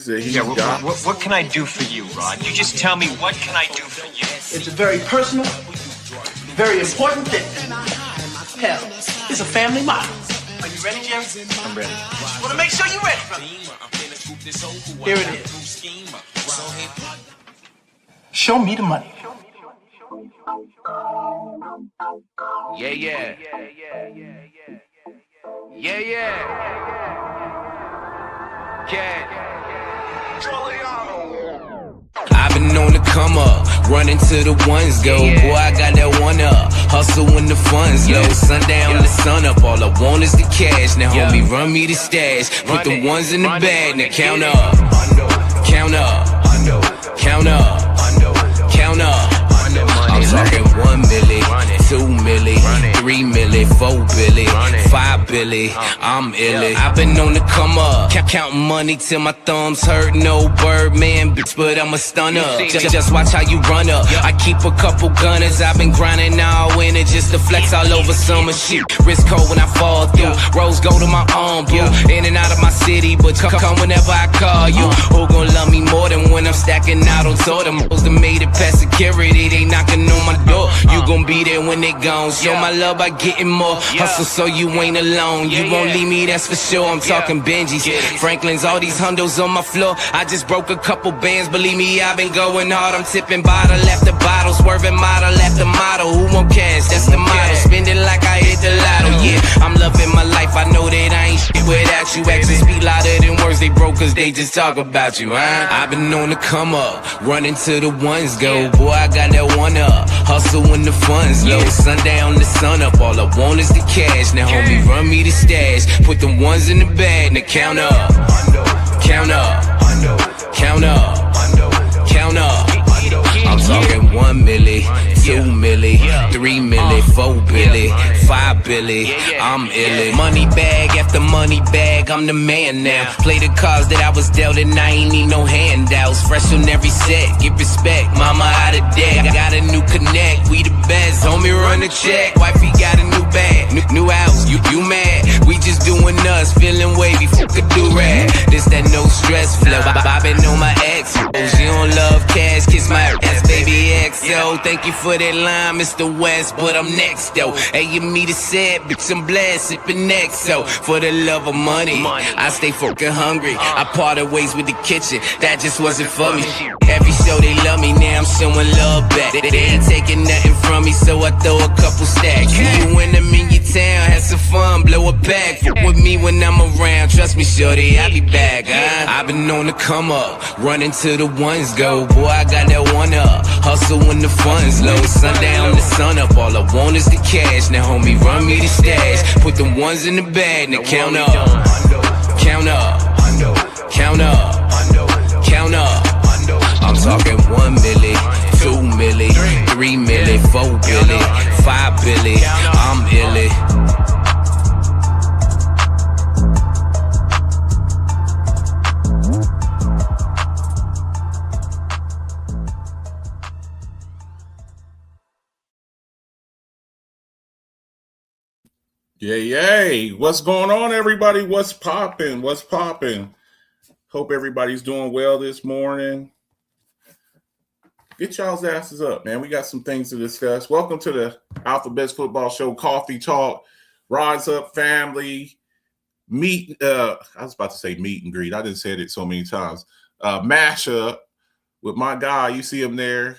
What can I do for you, Rod? You just tell me, what can I do for you? It's a very personal, very important thing. Hell, it's a family motto. Are you ready, Jerry? I'm ready. I want to make sure you're ready, brother. Here it is. Show me the money. Yeah. I've been on the come up, running to the ones go. Boy, I got that one up, hustle when the funds low. Sundown to sun up, all I want is the cash. Now homie, run me the stash, put the ones in the bag. Now count up, count up, count up, count up. I'm talking 1 milli, 2 milli, 3 milli, 4 billy, 5 billy, I'm illy. I've been on the come up, counting money till my thumbs hurt. No Birdman, bitch, but I'm a stunner. Just watch how you run up. I keep a couple gunners, I've been grinding all winter just to flex all over summer shit. Wrist cold when I fall through, rose gold on my arm, boo. In and out of my city, but come whenever I call you. Who gon' love me more than when I'm stacking out on tour? Them hoes that made it past security, they knocking on my door. You gon' be there when they gone. Show my love by getting more. Hustle so you ain't alone. You won't leave me, that's for sure. I'm talking Benjis, Franklin's, all these hundos on my floor. I just broke a couple bands, believe me, I've been going hard. I'm tipping bottle after bottle, swerving model after model. Who won't cash? That's the motto. Spend it like I hit the lotto. Yeah, I'm loving my life. I know that I ain't shit without you. Actions speak louder than words. They broke cause they just talk about you, huh? I've been on the come up, running to the ones go. Boy, I got that one up, hustle when the funds low. Sundown to sun up, all I want is the cash. Now homie, run me the stash, put the ones in the bag. Now count up, count up, count up, count up. I'm talking 1 milli, 2 milli, 3 milli, 4 billy, 5 billy, I'm illy. Money bag after money bag, I'm the man now. Play the cards that I was dealt and I ain't need no handouts. Fresh on every set, get respect, mama out of debt. Got a new connect, we the best, homie run the check. Wifey got a new bag, new house, you mad? We just doing us, feeling wavy, fuck a do-rag. This that no stress flow, bobbing on my ex. She don't love cash, kiss my ass, baby XO. Thank you for that line, Mr. West, but I'm next though. Hey, you me the set, bitch, I'm blessed, sippin' next. So for the love of money, I stay fucking hungry. I parted ways with the kitchen, that just wasn't for me. Every show they love me, now I'm showing love back. They ain't taking nothing from me, so I throw a couple stacks. You when I'm in your town, have some fun, blow it back. Fuck with me when I'm around, trust me, shorty, I'll be back, huh? I've been on the come up, running to the ones go. Boy, I got that one up, hustle when the funds low. Sundown to sun up, all I want is the cash. Now homie, run me the stash, put the ones in the bag. Now count up, count up, count up, count up. I'm talking 1 milli, 2 milli, 3 milli, 4 billy, 5 billy, I'm illy. Yay. What's going on, everybody? What's popping? What's popping? Hope everybody's doing well this morning. Get y'all's asses up, man. We got some things to discuss. Welcome to the Alphabets Football Show Coffee Talk. Rise up, family. I was about to say meet and greet. I didn't say it so many times. Mash up with my guy. You see him there.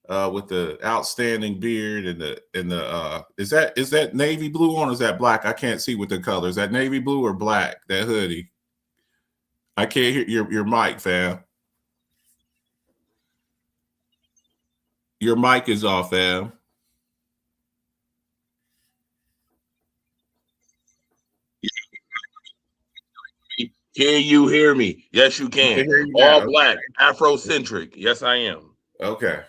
With the outstanding beard and the is that navy blue on or is that black? I can't see with the color. Is that navy blue or black? That hoodie. I can't hear your mic, fam. Your mic is off, fam. Can you hear me? Yes, you can. All black, Afrocentric. Yes, I am. Okay.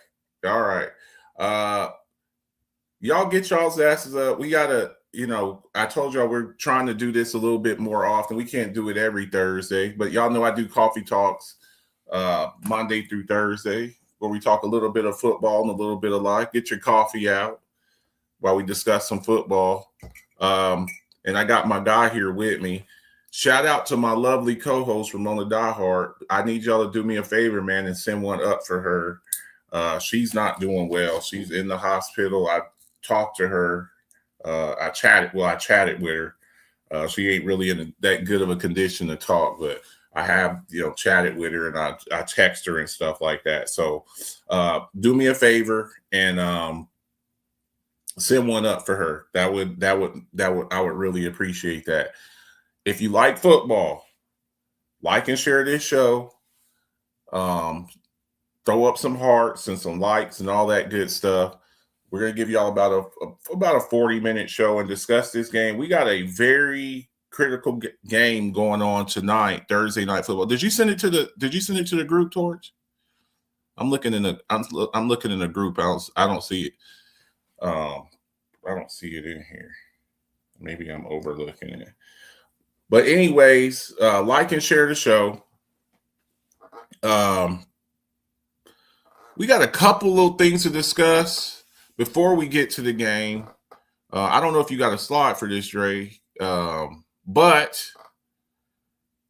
All right. Y'all get y'all's asses up. We gotta, I told y'all we're trying to do this a little bit more often. We can't do it every Thursday, but y'all know I do coffee talks Monday through Thursday, where we talk a little bit of football and a little bit of life. Get your coffee out while we discuss some football. And I got my guy here with me. shout out to my lovely co-host Ramona Diehard. I need y'all to do me a favor, man, and send one up for her. She's not doing well. She's in the hospital. I talked to her. I chatted with her. She ain't really in that good of a condition to talk, but I have, chatted with her and I text her and stuff like that. So do me a favor and send one up for her. I would really appreciate that. If you like football, like and share this show. Throw up some hearts and some likes and all that good stuff. We're going to give y'all about a 40-minute show and discuss this game. We got a very critical game going on tonight, Thursday Night Football. Did you send it to the group, Torch? I'm looking in the group. I don't see it. I don't see it in here. Maybe I'm overlooking it. But anyways, like and share the show. We got a couple little things to discuss before we get to the game. I don't know if you got a slide for this, Dre, but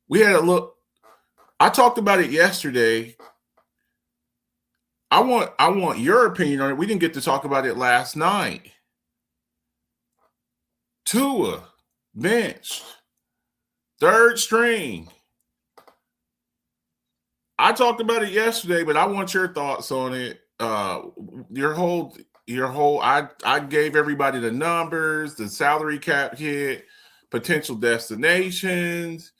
we had a look. I talked about it yesterday. I want your opinion on it. We didn't get to talk about it last night. Tua, bench, third string. I talked about it yesterday, but I want your thoughts on it. Your whole. I gave everybody the numbers, the salary cap hit, potential destinations.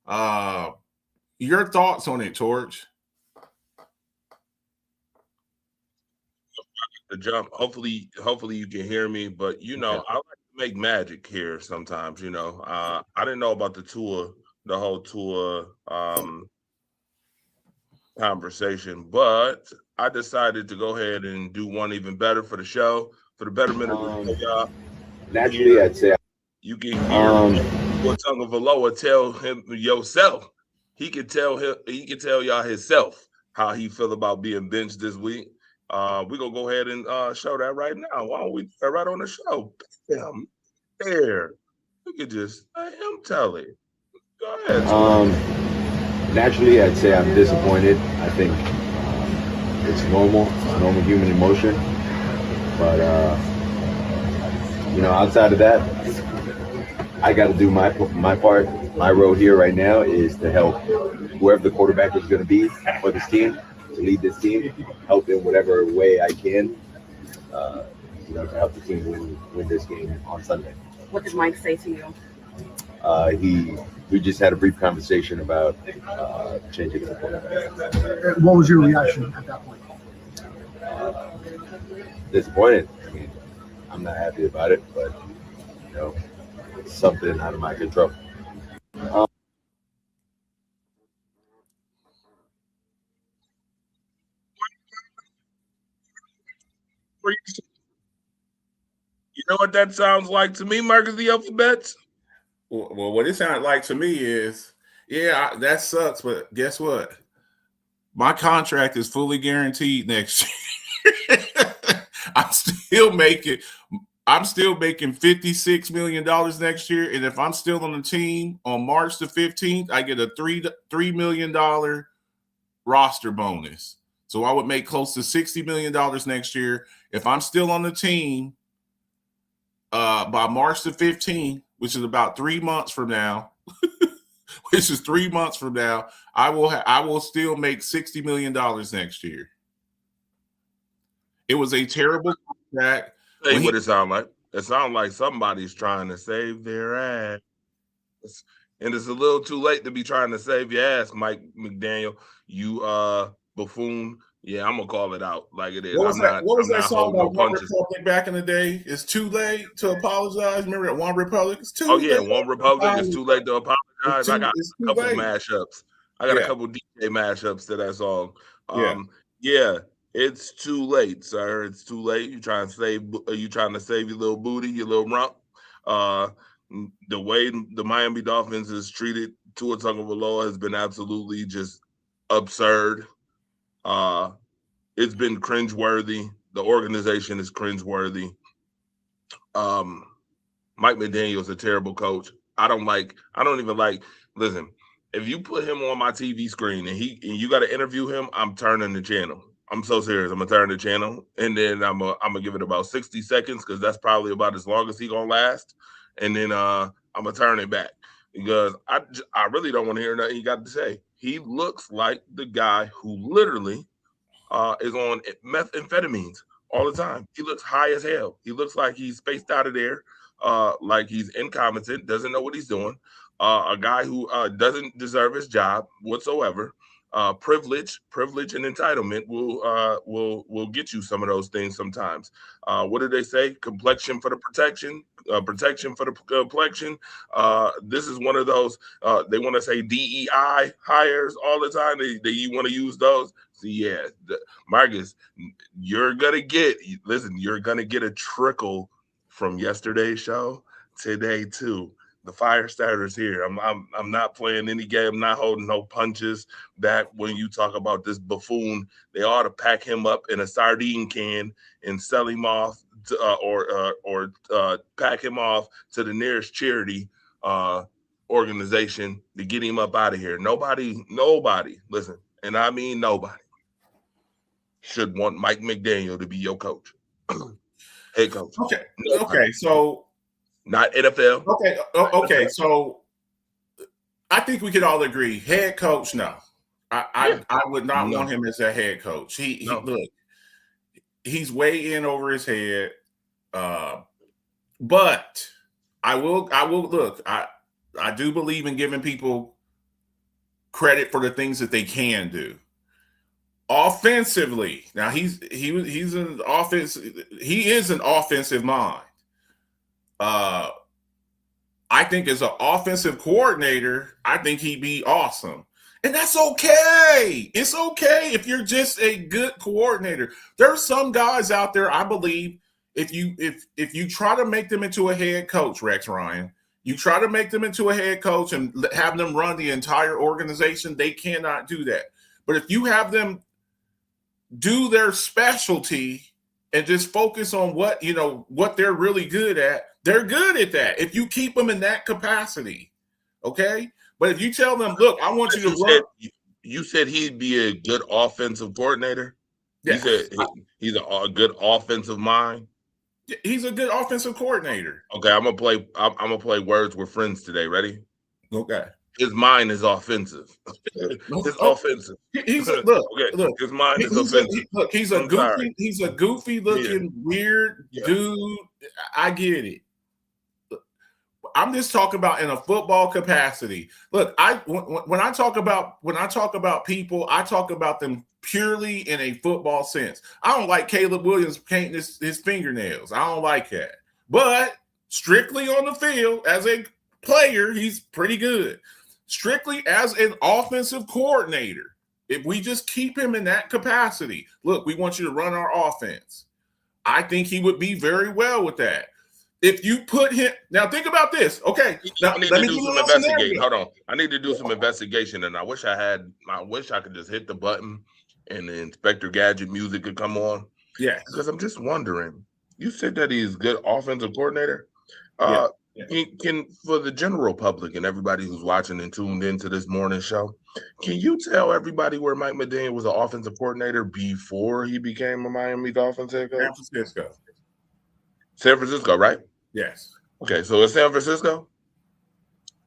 Your thoughts on it, Torch? The jump. Hopefully you can hear me. But I like to make magic here sometimes. I didn't know about the whole Tua conversation, but I decided to go ahead and do one even better for the show, for the betterment of the y'all. Naturally, I'd say you can hear what Tongue of Aloha tell him yourself. He can tell y'all himself how he feel about being benched this week. We're gonna go ahead and show that right now. Why don't we right on the show? Bam, there. We could just let him tell it. Go ahead. Naturally, I'd say I'm disappointed. I think it's normal human emotion. But outside of that, I got to do my part. My role here right now is to help whoever the quarterback is going to be for this team, to lead this team, help in whatever way I can, to help the team win this game on Sunday. What did Mike say to you? We just had a brief conversation about changing the quarterback. What was your reaction at that point? Disappointed. I mean, I'm not happy about it, but it's something out of my control. You know what that sounds like to me, Marcus the Alphabets? Well, what it sounded like to me is, that sucks, but guess what? My contract is fully guaranteed next year. I'm still making $56 million next year, and if I'm still on the team on March the 15th, I get a $3 million roster bonus. So I would make close to $60 million next year if I'm still on the team by March the 15th. Which is about 3 months from now, I will still make $60 million next year. It was a terrible contract. Tell you what it sounds like. It sounds like somebody's trying to save their ass. And it's a little too late to be trying to save your ass, Mike McDaniel. You buffoon. Yeah, I'm gonna call it out like it is. What was that song about One Republic back in the day? It's too late to apologize. Remember that One Republic? It's too late. One Republic. It's too late to apologize. I got a couple mashups. I got a couple DJ mashups to that song. It's too late, sir. It's too late. You trying to save your little booty, your little rump. The way the Miami Dolphins has treated Tua Tagovailoa has been absolutely just absurd. It's been cringeworthy. The organization is cringeworthy. Mike McDaniel's a terrible coach. I don't even like. Listen, if you put him on my TV screen and you got to interview him, I'm turning the channel. I'm so serious. I'm gonna turn the channel, and then I'm gonna give it about 60 seconds because that's probably about as long as he gonna last, and then I'm gonna turn it back because I really don't want to hear nothing he got to say. He looks like the guy who literally is on methamphetamines all the time. He looks high as hell. He looks like he's spaced out of there, like he's incompetent, doesn't know what he's doing. A guy who doesn't deserve his job whatsoever. Privilege and entitlement will get you some of those things sometimes. What did they say? Complexion for the protection, protection for the complexion. This is one of those. They want to say DEI hires all the time. You want to use those. So yeah, Marcus, you're gonna get a trickle from yesterday's show today too. The fire starter's here. I'm not playing any game. I'm not holding no punches. That when you talk about this buffoon, they ought to pack him up in a sardine can and sell him off or pack him off to the nearest charity organization to get him up out of here. Nobody, listen, and I mean nobody, should want Mike McDaniel to be your coach, head coach. Okay, so. Not NFL. Okay. So I think we could all agree, head coach, no. I would not want him as a head coach. Look, he's way in over his head. But I will look. I do believe in giving people credit for the things that they can do. Offensively, now he's an offense. He is an offensive mind. I think as an offensive coordinator, I think he'd be awesome. And that's okay. It's okay if you're just a good coordinator. There are some guys out there, I believe, if you try to make them into a head coach, Rex Ryan, you try to make them into a head coach and have them run the entire organization, they cannot do that. But if you have them do their specialty and just focus on what they're really good at, they're good at that. If you keep them in that capacity, okay? But if you tell them, look, I want you to run. You said he'd be a good offensive coordinator? Yes. You said he's a good offensive mind? He's a good offensive coordinator. Okay, I'm gonna play words with friends today. Ready? Okay. His mind is offensive. Offensive. Look. His mind is offensive. He's a goofy looking weird dude. I get it. I'm just talking about in a football capacity. Look, when I talk about people, I talk about them purely in a football sense. I don't like Caleb Williams painting his fingernails. I don't like that. But strictly on the field, as a player, he's pretty good. Strictly as an offensive coordinator, if we just keep him in that capacity, look, we want you to run our offense. I think he would be very well with that. If you put him now, think about this. Okay, now, I need to do some investigation. Hold on, I need to do some investigation, and I wish I could just hit the button and the Inspector Gadget music could come on. Yeah, because I'm just wondering. You said that he's a good offensive coordinator. Can for the general public and everybody who's watching and tuned into this morning show, can you tell everybody where Mike McDaniel was an offensive coordinator before he became a Miami Dolphins head coach? San Francisco, right? Yes. Okay, so it's San Francisco.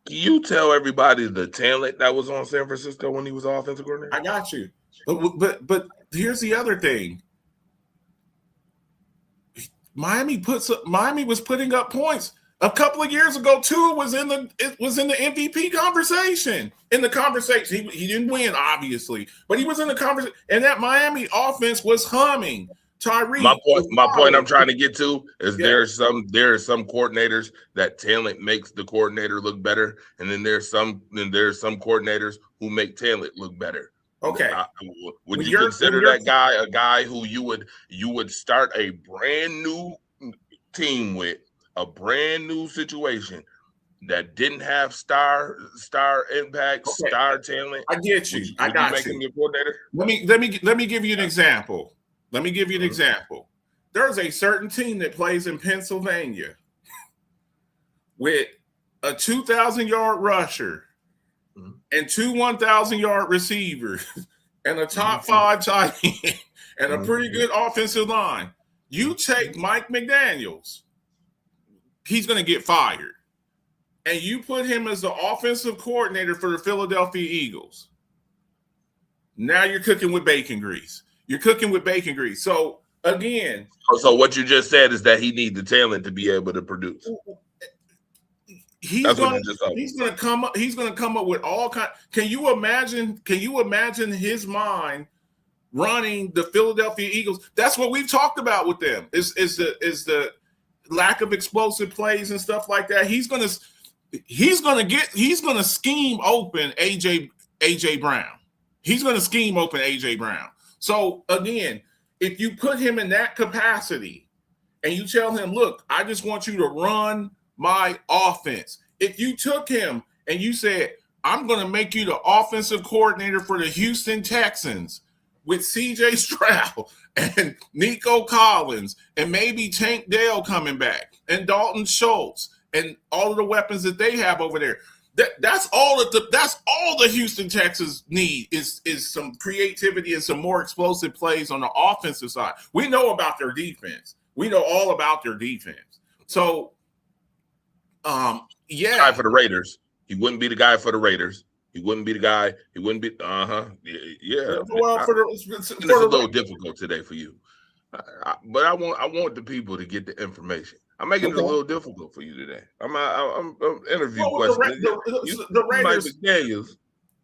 Can you tell everybody the talent that was on San Francisco when he was offensive coordinator? I got you. But here's the other thing. Miami was putting up points. A couple of years ago, Tua was in the MVP conversation. In the conversation, he didn't win, obviously, but he was in the conversation. And that Miami offense was humming. Tyree. My point I'm trying to get to is there are some coordinators that talent makes the coordinator look better, and then there's some coordinators who make talent look better. Okay. Would you consider that guy a guy who you would start a brand new team with, a brand new situation that didn't have star impact, star talent? I get you. I got you. Him your coordinator? Let me give you an example. There's a certain team that plays in Pennsylvania with a 2,000-yard rusher, and 2 1,000-yard receivers, and a top 5 tight end, and a pretty good offensive line. You take Mike McDaniels, he's going to get fired. And you put him as the offensive coordinator for the Philadelphia Eagles. Now you're cooking with bacon grease. So, again. So what you just said is that he needs the talent to be able to produce. He's going to come up with all kind. Can you imagine his mind running the Philadelphia Eagles? That's what we've talked about with them. Is the lack of explosive plays and stuff like that. He's going to scheme open AJ Brown. He's going to scheme open AJ Brown. So again, if you put him in that capacity and you tell him, look, I just want you to run my offense. If you took him and you said, I'm going to make you the offensive coordinator for the Houston Texans with CJ Stroud and Nico Collins and maybe Tank Dell coming back and Dalton Schultz and all of the weapons that they have over there. That's all the Houston Texans need is some creativity and some more explosive plays on the offensive side. We know about their defense. We know all about their defense. So, guy for the Raiders. He wouldn't be the guy for the Raiders. He wouldn't be the guy. He wouldn't be. Yeah. Well, it's a little difficult today for you, but I want the people to get the information. I'm making it a little difficult for you today. I'm interview questions.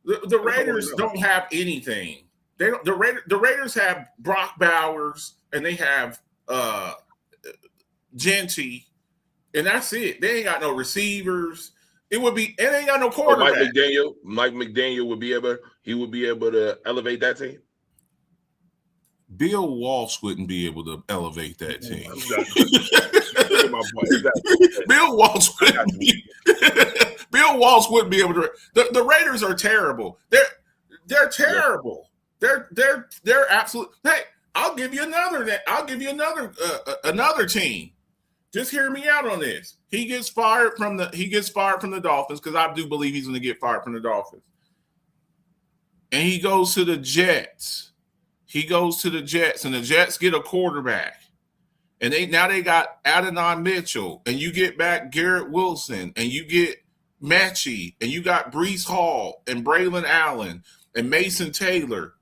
The Raiders don't have anything. They don't. The Raiders have Brock Bowers and they have Genty, and that's it. They ain't got no receivers. It ain't got no quarterback. Mike McDaniel would be able to elevate that team. Bill Walsh wouldn't be able to elevate that team. Bill Walsh wouldn't be able to. The Raiders are terrible. They're terrible. They're absolute. Hey, I'll give you another team. Just hear me out on this. He gets fired from the Dolphins because I do believe he's going to get fired from the Dolphins. And he goes to the Jets. And the Jets get a quarterback. And they got Adonai Mitchell, and you get back Garrett Wilson, and you get Mechie, and you got Breece Hall and Braylon Allen and Mason Taylor.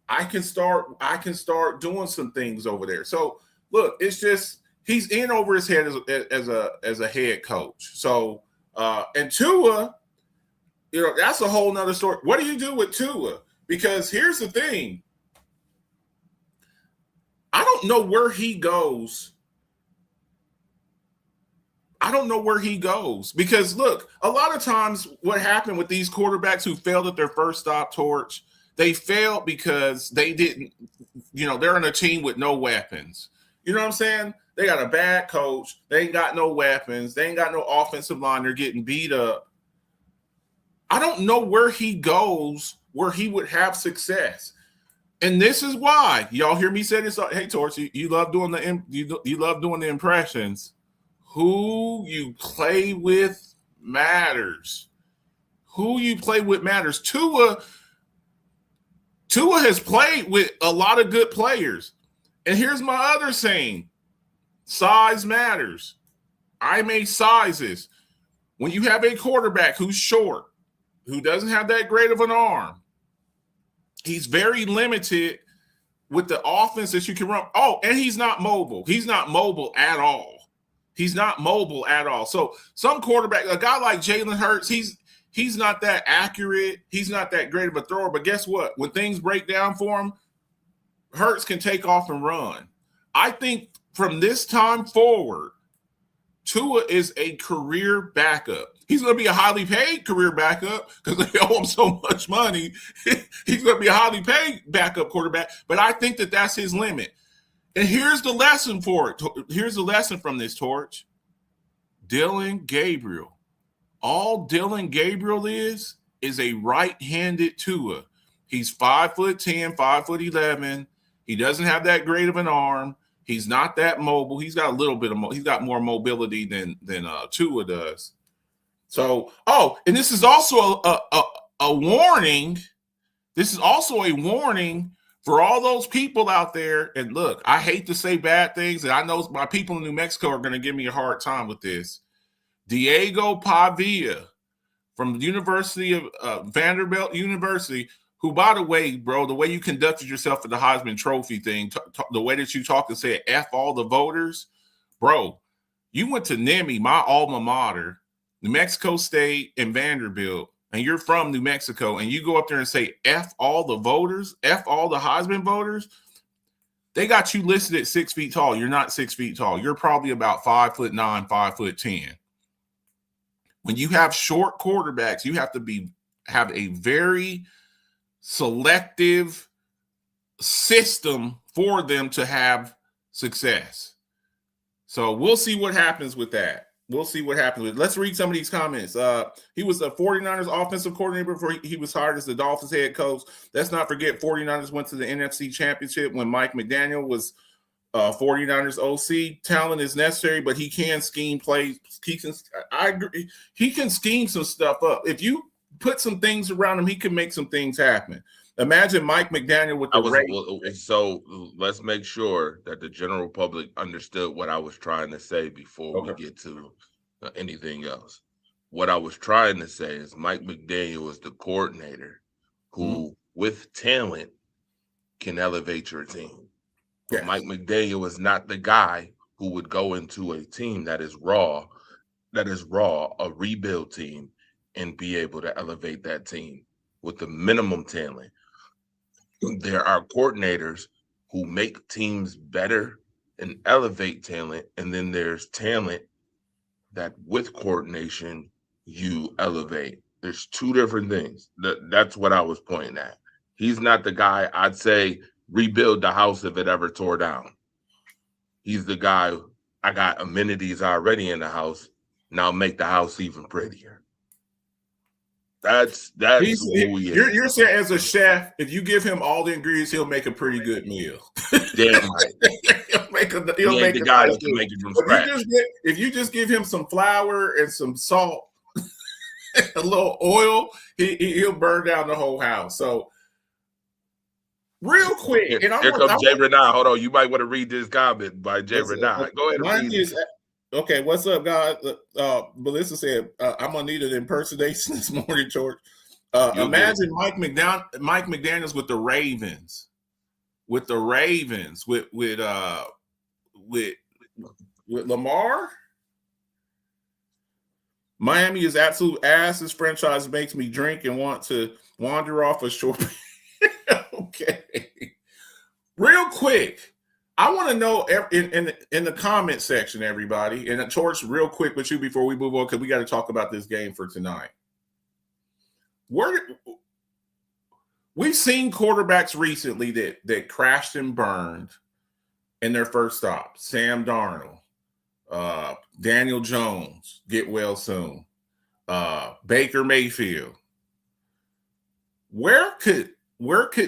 I can start doing some things over there. So look, it's just he's in over his head as a head coach. So and Tua, that's a whole nother story. What do you do with Tua? Because here's the thing. I don't know where he goes. Because look, a lot of times what happened with these quarterbacks who failed at their first stop, Torch, they failed because they didn't, they're on a team with no weapons. You know what I'm saying? They got a bad coach. They ain't got no weapons. They ain't got no offensive line. They're getting beat up. I don't know where he goes where he would have success. And this is why y'all hear me say this. Hey, Torch, you love doing you love doing the impressions. Who you play with matters. Tua has played with a lot of good players. And here's my other saying: size matters. I make sizes. When you have a quarterback who's short, who doesn't have that great of an arm, he's very limited with the offense that you can run. Oh, and he's not mobile. He's not mobile at all. So some quarterback, a guy like Jalen Hurts, he's not that accurate. He's not that great of a thrower. But guess what? When things break down for him, Hurts can take off and run. I think from this time forward, Tua is a career backup. He's going to be a highly paid career backup because they owe him so much money. He's going to be a highly paid backup quarterback, but I think that that's his limit. And here's the lesson for it. Here's the lesson from this, Torch. Dillon Gabriel. All Dillon Gabriel is a right-handed Tua. He's 5'10", 5'11". He doesn't have that great of an arm. He's not that mobile. He's got a little bit of he's got more mobility than Tua does. So, and this is also a warning. This is also a warning for all those people out there. And look, I hate to say bad things, and I know my people in New Mexico are going to give me a hard time with this. Diego Pavia from the University of Vanderbilt University, who, by the way, bro, the way you conducted yourself at the Heisman Trophy thing, the way that you talked and said F all the voters, bro, you went to NEMI, my alma mater, New Mexico State and Vanderbilt, and you're from New Mexico, and you go up there and say F all the voters, F all the Heisman voters, they got you listed at 6 feet tall. You're not 6 feet tall. You're probably about 5'9", 5'10". When you have short quarterbacks, you have to have a very selective system for them to have success. So we'll see what happens with that. Let's read some of these comments. He was a 49ers offensive coordinator before he was hired as the Dolphins head coach. Let's not forget 49ers went to the NFC Championship when Mike McDaniel was 49ers OC. Talent is necessary, but he can scheme plays. I agree. He can scheme some stuff up. If you put some things around him, he can make some things happen. Imagine Mike McDaniel with the Ravens. So let's make sure that the general public understood what I was trying to say before we get to anything else. What I was trying to say is Mike McDaniel is the coordinator who, with talent, can elevate your team. Yes. Mike McDaniel is not the guy who would go into a team that is raw, a rebuild team, and be able to elevate that team with the minimum talent. There are coordinators who make teams better and elevate talent, and then there's talent that with coordination you elevate. There's two different things. That's what I was pointing at. He's not the guy I'd say rebuild the house if it ever tore down. He's the guy, I got amenities already in the house, now make the house even prettier. That's who he is. You're saying as a chef, if you give him all the ingredients, he'll make a pretty good meal. Damn right. he'll make the guy that can make it from scratch. If you just give him some flour and some salt, a little oil, he'll burn down the whole house. So real quick, here comes Jay Renard. Hold on, you might want to read this comment by Jay Renard. Go ahead and read it. Okay, what's up, guys? Melissa said, I'm going to need an impersonation this morning, George. Imagine Mike McDaniels with the Ravens. With Lamar. Miami is absolute ass. This franchise makes me drink and want to wander off a shore. Okay. Real quick. I want to know in the comment section, everybody, and George, real quick with you before we move on, because we got to talk about this game for tonight. We've seen quarterbacks recently that crashed and burned in their first stop. Sam Darnold, Daniel Jones, get well soon. Baker Mayfield. Where could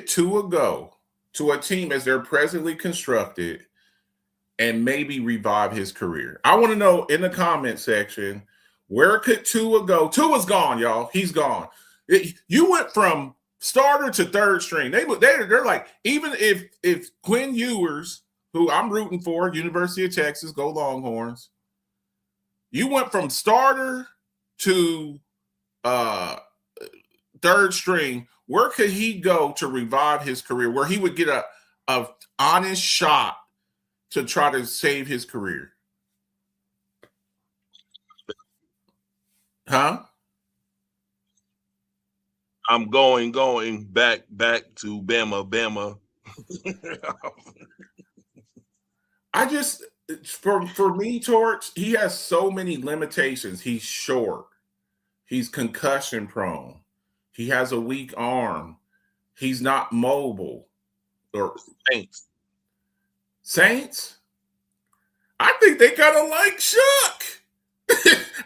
Tua go to a team as they're presently constructed and maybe revive his career? I want to know in the comment section, where could Tua go? Tua's gone, y'all. He's gone. You went from starter to third string. They're like, even if Quinn Ewers, who I'm rooting for, University of Texas, go Longhorns, you went from starter to third string. Where could he go to revive his career, where he would get a honest shot to try to save his career? Huh? I'm going back to Bama. I just, for me, Torch, he has so many limitations. He's short. He's concussion prone. He has a weak arm. He's not mobile. Or Saints? I think they kind of like Shuck.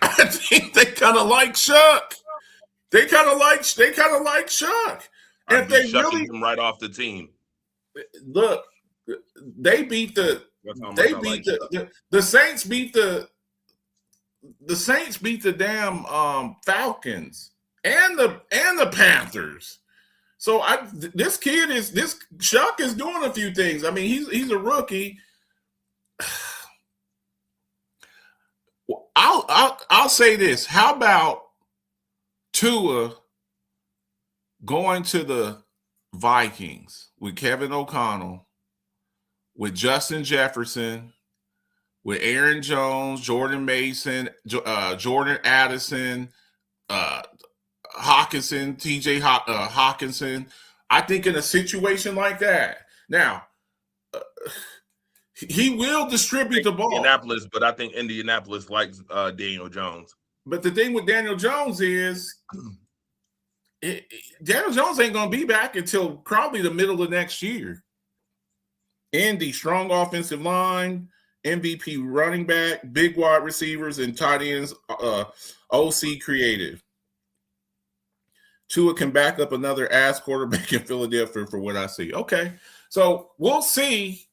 I think they kind of like Shuck. They kind of like Shuck. And they really him right off the team. Look, the Saints beat the Saints beat the damn Falcons and the Panthers. So this Shuck is doing a few things. I mean, he's a rookie. I'll say this. How about Tua going to the Vikings with Kevin O'Connell, with Justin Jefferson, with Aaron Jones, Jordan Mason, Jordan Addison, Hawkinson, TJ Hawkinson. I think in a situation like that, now he will distribute the ball. Indianapolis, but I think Indianapolis likes Daniel Jones. But the thing with Daniel Jones is Daniel Jones ain't going to be back until probably the middle of next year. Indy, strong offensive line, MVP running back, big wide receivers, and tight ends, OC creative. Tua can back up another ass quarterback in Philadelphia for what I see. Okay, so we'll see.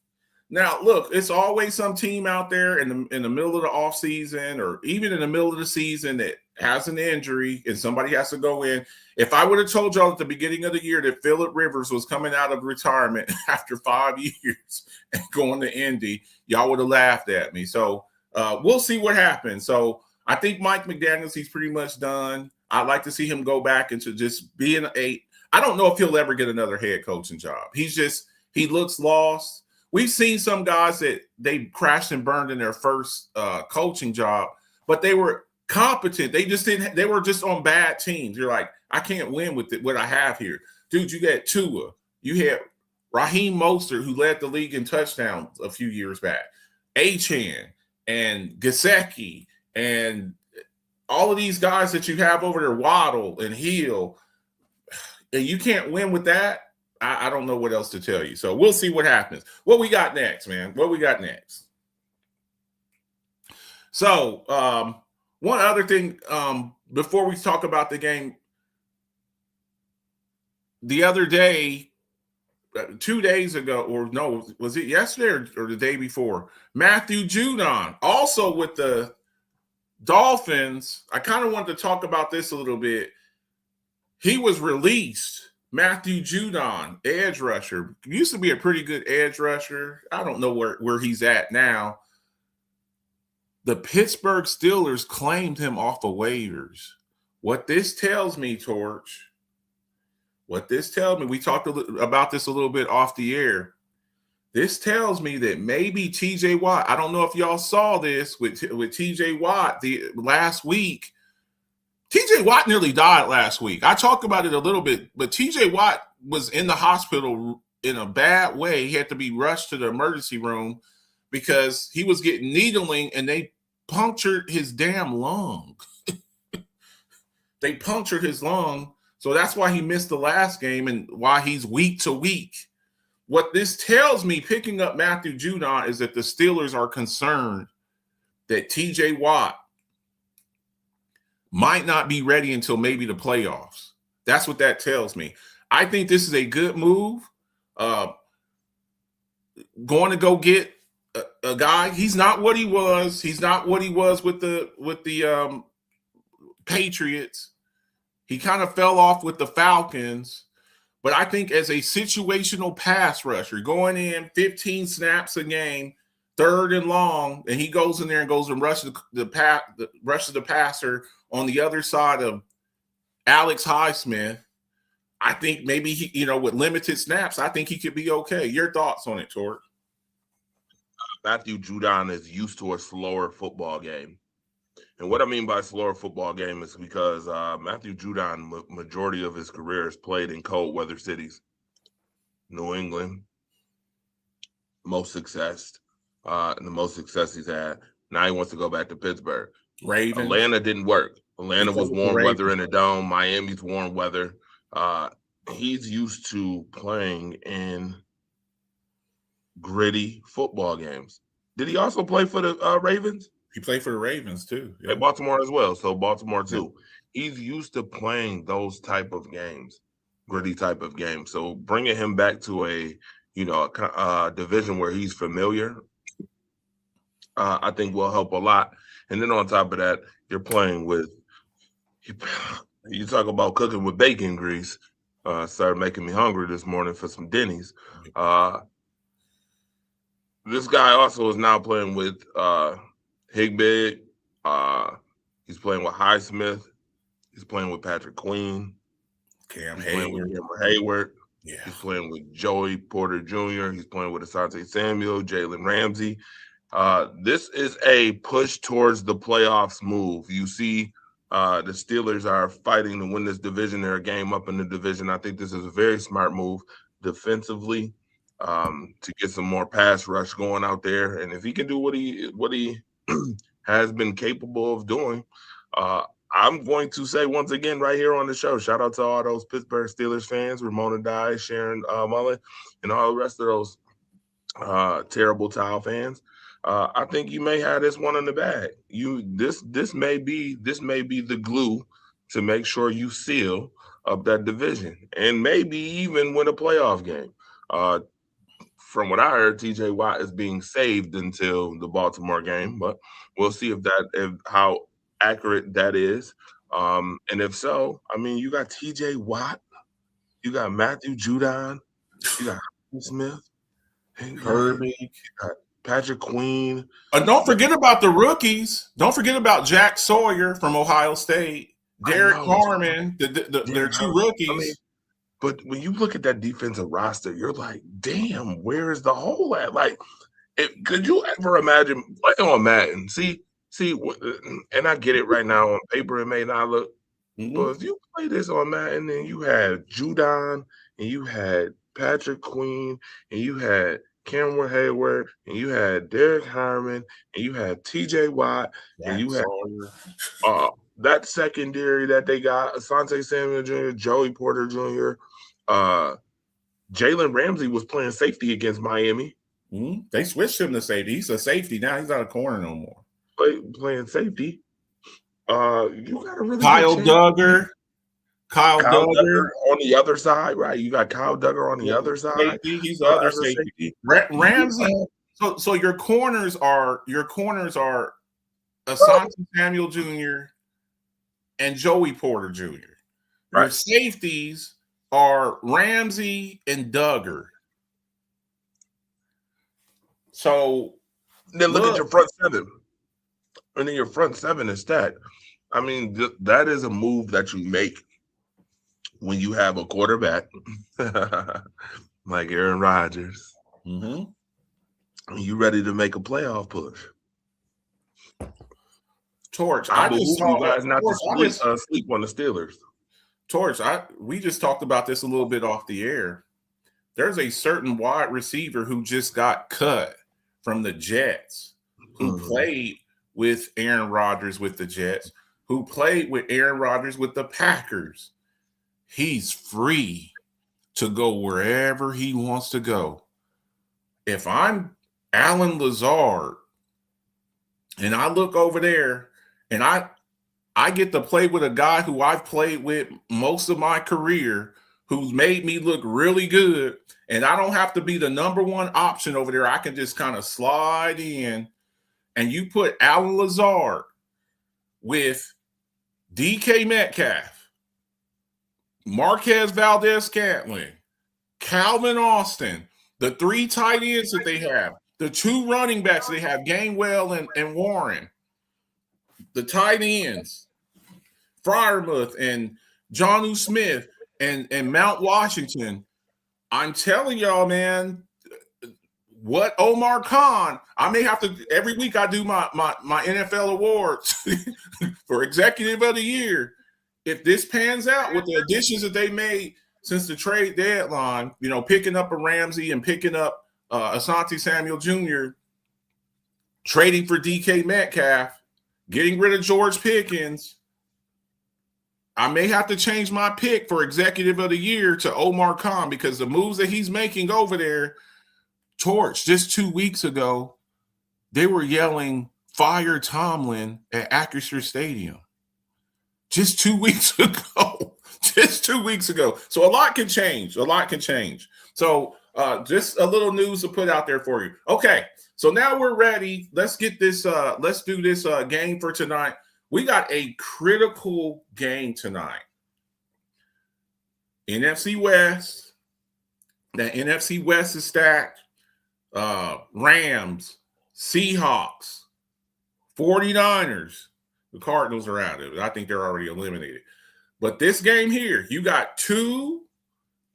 Now, look, it's always some team out there in the middle of the offseason or even in the middle of the season that has an injury and somebody has to go in. If I would have told y'all at the beginning of the year that Phillip Rivers was coming out of retirement after 5 years and going to Indy, y'all would have laughed at me. So we'll see what happens. So I think Mike McDaniels, he's pretty much done. I'd like to see him go back into just being I don't know if he'll ever get another head coaching job. He looks lost. We've seen some guys that they crashed and burned in their first coaching job, but they were competent. They were just on bad teams. You're like, I can't win with what I have here. Dude, you got Tua. You had Raheem Mostert, who led the league in touchdowns a few years back. Achane and Gesicki and all of these guys that you have over there, Waddle and Hill, and you can't win with that. I don't know what else to tell you. So we'll see what happens. What we got next, man? What we got next? So one other thing before we talk about the game, the other day, 2 days ago, or no, was it yesterday or the day before? Matthew Judon, also with the Dolphins. I kind of wanted to talk about this a little bit. He was released. Matthew Judon, edge rusher, used to be a pretty good edge rusher. I don't know where he's at now. The Pittsburgh Steelers claimed him off of waivers. What this tells me, Torch, we talked about this a little bit off the air. This tells me that maybe TJ Watt, I don't know if y'all saw this with TJ Watt last week. TJ Watt nearly died last week. I talked about it a little bit, but TJ Watt was in the hospital in a bad way. He had to be rushed to the emergency room because he was getting needling and they punctured his damn lung. They punctured his lung. So that's why he missed the last game and why he's week to week. What this tells me, picking up Matthew Judon, is that the Steelers are concerned that TJ Watt might not be ready until maybe the playoffs. That's what that tells me. I think this is a good move. Going to go get a guy. He's not what he was. He's not what he was with the Patriots. He kind of fell off with the Falcons. But I think as a situational pass rusher, going in 15 snaps a game, third and long, and he goes in there and goes and rushes the passer on the other side of Alex Highsmith. I think maybe he, with limited snaps, I think he could be okay. Your thoughts on it, Tork? Matthew Judon is used to a slower football game. And what I mean by slower football game is because Matthew Judon, majority of his career has played in cold weather cities. New England, most success. And the most success he's had. Now he wants to go back to Pittsburgh. Ravens. Atlanta didn't work. Atlanta was warm weather in the dome. Miami's warm weather. He's used to playing in gritty football games. Did he also play for the Ravens? He played for the Ravens too. Yeah. Baltimore as well. So Baltimore too. Yeah. He's used to playing those type of games, gritty type of games. So bringing him back to a division where he's familiar, I think will help a lot. And then on top of that, you're playing with you talk about cooking with bacon grease. Started making me hungry this morning for some Denny's. This guy also is now playing with Higbee. He's playing with Highsmith. He's playing with Patrick Queen. Cam Hayward. Yeah. He's playing with Joey Porter Jr. He's playing with Asante Samuel, Jalen Ramsey. This is a push towards the playoffs move. You see the Steelers are fighting to win this division. They're a game up in the division. I think this is a very smart move defensively to get some more pass rush going out there. And if he can do what he has been capable of doing, I'm going to say once again right here on the show, shout out to all those Pittsburgh Steelers fans, Ramona Dye, Sharon Mullen, and all the rest of those terrible Tile fans. I think you may have this one in the bag. This may be the glue to make sure you seal up that division and maybe even win a playoff game. From what I heard, TJ Watt is being saved until the Baltimore game, but we'll see if how accurate that is. And if so, I mean, you got TJ Watt, you got Matthew Judon, you got Smith, Herbie, you got Patrick Queen. Don't forget about the rookies. Don't forget about Jack Sawyer from Ohio State, Derek Harmon. They're two rookies. I mean, but when you look at that defensive roster, you're like, damn, where is the hole at? Like, could you ever imagine playing on Madden? See, and I get it right now on paper, it may not look, but if you play this on Madden and you had Judon and you had Patrick Queen and you had Cameron Hayward and you had Derek Harmon and you had TJ Watt and you had that secondary that they got, Asante Samuel Jr., Joey Porter Jr., Jalen Ramsey was playing safety against Miami. They switched him to safety. He's a safety now. He's not a corner no more. Playing safety. You got a really Kyle Duggar on the other side, right? You got Kyle Duggar on the other side. Safety. He's the other safety. Ramsey. So your corners are Asante Samuel Jr. and Joey Porter Jr. Your safeties are Ramsey and Duggar. So then look at your front seven. And then your front seven is stacked. I mean, that is a move that you make when you have a quarterback like Aaron Rodgers. You ready to make a playoff push. Torch, I just told you guys not to sleep on the Steelers. Torch, we just talked about this a little bit off the air. There's a certain wide receiver who just got cut from the Jets, who played with Aaron Rodgers with the Jets, who played with Aaron Rodgers with the Packers. He's free to go wherever he wants to go. If I'm Allen Lazard and I look over there and I get to play with a guy who I've played with most of my career, who's made me look really good, and I don't have to be the number one option over there. I can just kind of slide in, and you put Allen Lazard with DK Metcalf, Marquez Valdez-Scantling, Calvin Austin, the three tight ends that they have, the two running backs they have, Gainwell and Warren, the tight ends, Freiermuth and Jonnu Smith and Mount Washington. I'm telling y'all, man, what Omar Khan, I may have to, every week I do my NFL awards for Executive of the Year. If this pans out with the additions that they made since the trade deadline, picking up a Ramsey and picking up Asante Samuel Jr., trading for DK Metcalf, getting rid of George Pickens, I may have to change my pick for Executive of the Year to Omar Khan, because the moves that he's making over there, Torch, just 2 weeks ago, they were yelling, "Fire Tomlin" at Acrisure Stadium. Just 2 weeks ago. Just 2 weeks ago. So a lot can change. So Just a little news to put out there for you. Okay, so now we're ready. Let's get this. Let's do this game for tonight. We got a critical game tonight. NFC West. That NFC West is stacked. Rams, Seahawks, 49ers. The Cardinals are out of it. I think they're already eliminated. But this game here, you got two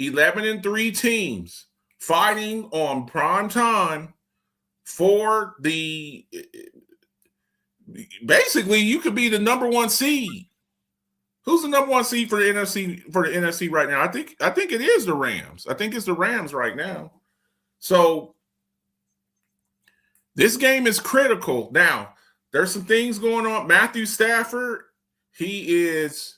11-3 teams fighting on prime time for the basically you could be the number one seed. Who's the number one seed for the NFC right now? I think it is the Rams. I think it's the Rams right now. So this game is critical. Now, there's some things going on. Matthew Stafford, he's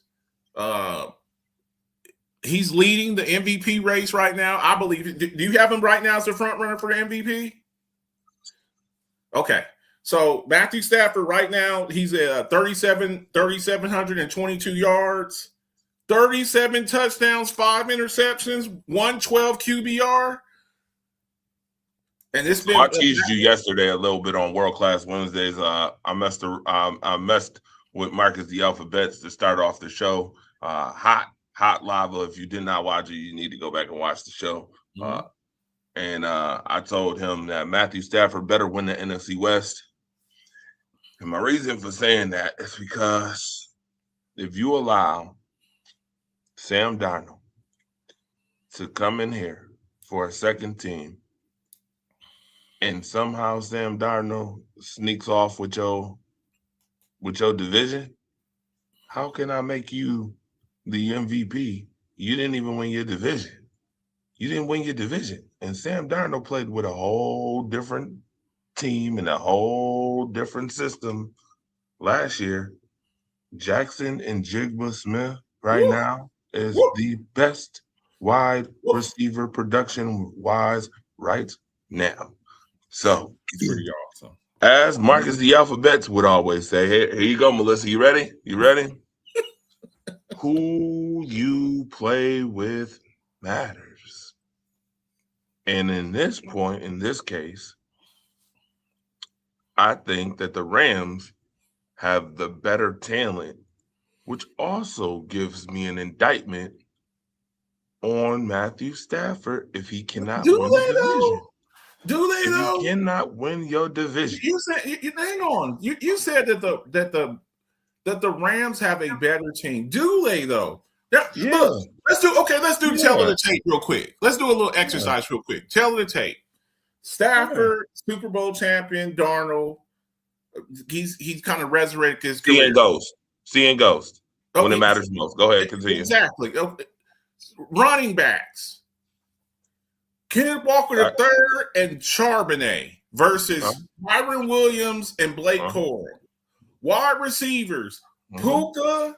leading the MVP race right now. I believe. Do you have him right now as the front runner for the MVP? Okay. So Matthew Stafford right now, he's at 3,722 yards, 37 touchdowns, 5 interceptions, 112 QBR. And it's been. I teased you yesterday a little bit on World Class Wednesdays. I messed with Marcus the Alphabets to start off the show. Hot lava. If you did not watch it, you need to go back and watch the show. Mm-hmm. And I told him that Matthew Stafford better win the NFC West. And my reason for saying that is because if you allow Sam Darnold to come in here for a second team, and somehow Sam Darnold sneaks off with your division, how can I make you the MVP? You didn't even win your division. You didn't win your division. And Sam Darnold played with a whole different team and a whole different system last year. Jackson and Jigba Smith right now is the best wide receiver production-wise right now. So, pretty awesome. As Marcus the Alphabets would always say, here you go, Melissa. You ready? You ready? Who you play with matters. And in this case, I think that the Rams have the better talent, which also gives me an indictment on Matthew Stafford if he cannot win the division. Do they though? You cannot win your division. You said, hang on. You said that the Rams have a better team. Do they though? Yeah. Look, let's do the tell of the tape real quick. Let's do a little exercise real quick. Tell of the tape. Stafford, Super Bowl champion, Darnold. He's kind of resurrected his career. Seeing ghost when it matters most. Go ahead, continue. Exactly. Running backs. Kenneth Walker III and Charbonnet versus Byron Williams and Blake Corum. Wide receivers, Puka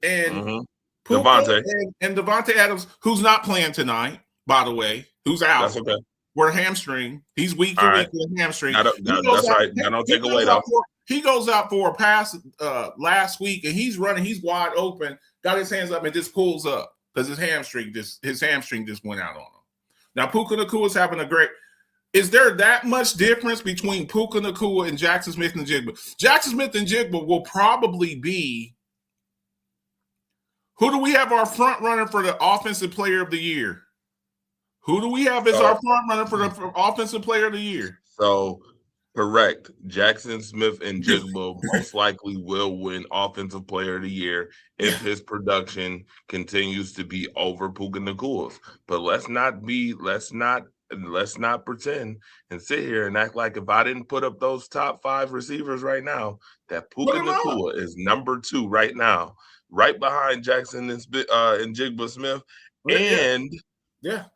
and Devontae. And Devontae Adams, who's not playing tonight, by the way, who's out. That's okay. We're hamstring. He's week to week with a hamstring. That's right. I don't take away though. He goes out for a pass last week, and he's running. He's wide open. Got his hands up and just pulls up because his hamstring just went out on him. Now, Puka Nacua is having a great. Is there that much difference between Puka Nacua and Jackson Smith and Jigba? Jackson Smith and Jigba will probably be. Who do we have our front runner for the offensive player of the year? Who do we have as our front runner for the offensive player of the year? So, correct. Jackson Smith and Jigba most likely will win offensive player of the year if his production continues to be over Puka Nacua's. But let's not pretend and sit here and act like if I didn't put up those top 5 receivers right now, that Puka Nacua is number 2 right now, right behind Jackson and Jigba Smith. And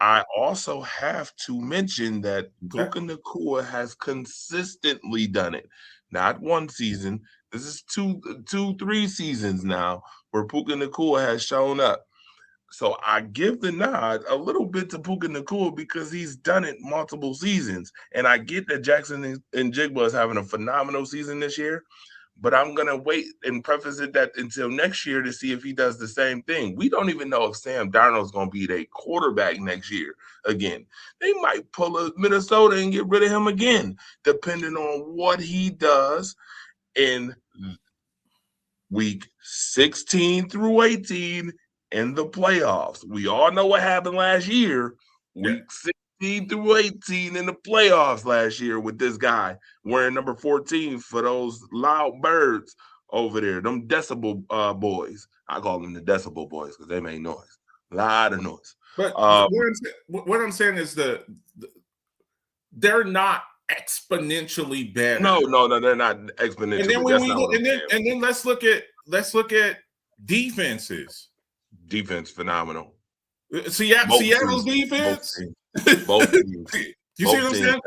I also have to mention that Puka Nacua has consistently done it. Not one season. This is 3 seasons now where Puka Nacua has shown up. So I give the nod a little bit to Puka Nacua because he's done it multiple seasons. And I get that Jackson and Jigba is having a phenomenal season this year. but I'm going to wait and preface it that until next year to see if he does the same thing. We don't even know if Sam Darnold's going to be their quarterback next year again. They might pull a Minnesota and get rid of him again, depending on what he does in week 16 through 18 in the playoffs. We all know what happened last year, week 16 through 18 in the playoffs last year with this guy wearing number 14 for those loud birds over there, them decibel boys. I call them the decibel boys because they make noise, a lot of noise. But what I'm saying is they're not exponentially better. No, they're not exponentially. And then and then let's look at defenses. Defense phenomenal. Seattle's defense. Both teams. You see what I'm saying?